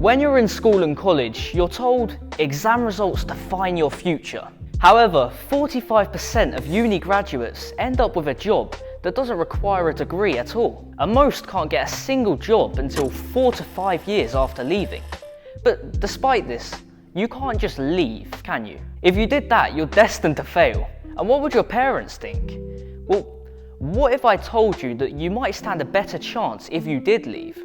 When you're in school and college, you're told exam results define your future. However, 45% of uni graduates end up with a job that doesn't require a degree at all, and most can't get a single job until 4 to 5 years after leaving. But despite this, you can't just leave, can you? If you did that, you're destined to fail. And what would your parents think? Well, what if I told you that you might stand a better chance if you did leave?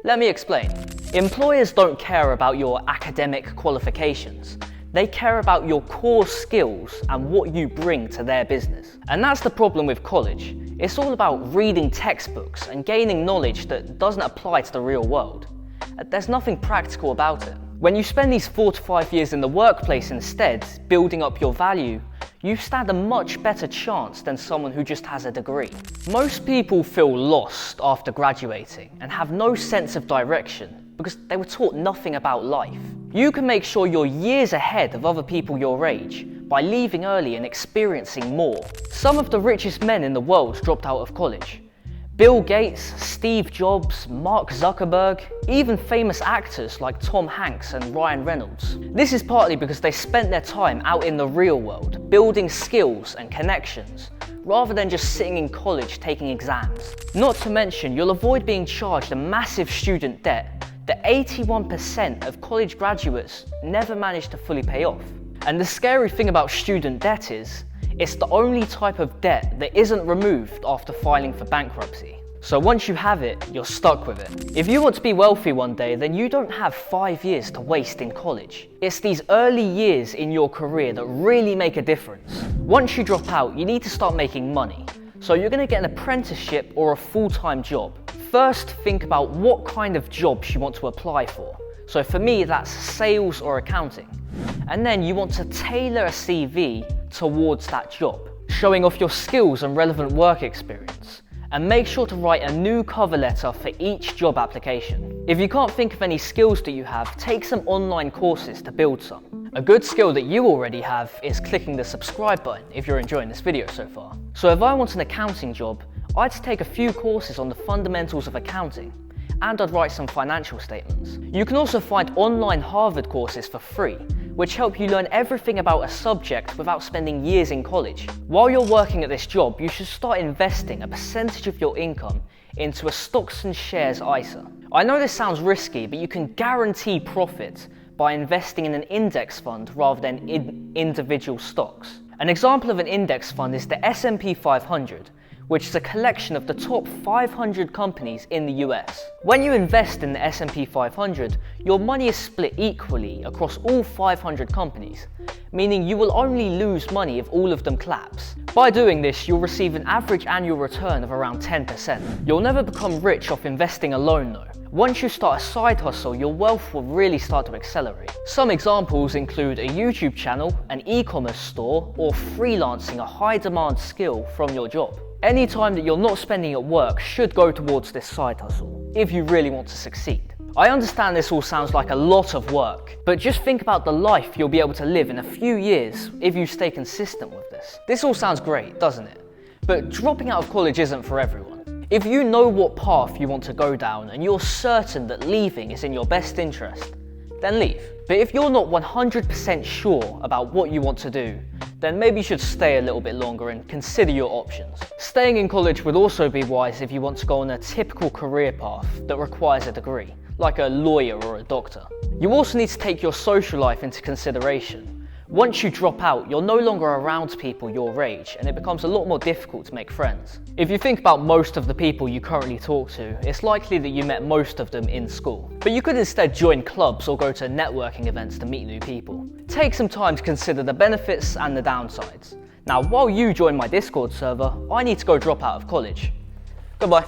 Let me explain. Employers don't care about your academic qualifications. They care about your core skills and what you bring to their business. And that's the problem with college. It's all about reading textbooks and gaining knowledge that doesn't apply to the real world. There's nothing practical about it. When you spend these 4 to 5 years in the workplace instead, building up your value, you stand a much better chance than someone who just has a degree. Most people feel lost after graduating and have no sense of direction because they were taught nothing about life. You can make sure you're years ahead of other people your age by leaving early and experiencing more. Some of the richest men in the world dropped out of college. Bill Gates, Steve Jobs, Mark Zuckerberg, even famous actors like Tom Hanks and Ryan Reynolds. This is partly because they spent their time out in the real world, building skills and connections, rather than just sitting in college taking exams. Not to mention, you'll avoid being charged a massive student debt that 81% of college graduates never manage to fully pay off. And the scary thing about student debt is, it's the only type of debt that isn't removed after filing for bankruptcy. So once you have it, you're stuck with it. If you want to be wealthy one day, then you don't have 5 years to waste in college. It's these early years in your career that really make a difference. Once you drop out, you need to start making money. So you're going to get an apprenticeship or a full-time job. First, think about what kind of jobs you want to apply for. So for me, that's sales or accounting. And then you want to tailor a CV towards that job, showing off your skills and relevant work experience. And make sure to write a new cover letter for each job application. If you can't think of any skills that you have, take some online courses to build some. A good skill that you already have is clicking the subscribe button if you're enjoying this video so far. So if I want an accounting job, I'd take a few courses on the fundamentals of accounting, and I'd write some financial statements. You can also find online Harvard courses for free, which help you learn everything about a subject without spending years in college. While you're working at this job, you should start investing a percentage of your income into a stocks and shares ISA. I know this sounds risky, but you can guarantee profit by investing in an index fund rather than in individual stocks. An example of an index fund is the S&P 500, which is a collection of the top 500 companies in the US. When you invest in the S&P 500, your money is split equally across all 500 companies, meaning you will only lose money if all of them collapse. By doing this, you'll receive an average annual return of around 10%. You'll never become rich off investing alone though. Once you start a side hustle, your wealth will really start to accelerate. Some examples include a YouTube channel, an e-commerce store, or freelancing a high-demand skill from your job. Any time that you're not spending at work should go towards this side hustle, if you really want to succeed. I understand this all sounds like a lot of work, but just think about the life you'll be able to live in a few years if you stay consistent with this. This all sounds great, doesn't it? But dropping out of college isn't for everyone. If you know what path you want to go down and you're certain that leaving is in your best interest, then leave. But if you're not 100% sure about what you want to do, then maybe you should stay a little bit longer and consider your options. Staying in college would also be wise if you want to go on a typical career path that requires a degree, like a lawyer or a doctor. You also need to take your social life into consideration. Once you drop out, you're no longer around people your age, and it becomes a lot more difficult to make friends. If you think about most of the people you currently talk to, it's likely that you met most of them in school. But you could instead join clubs or go to networking events to meet new people. Take some time to consider the benefits and the downsides. Now, while you join my Discord server, I need to go drop out of college. Goodbye.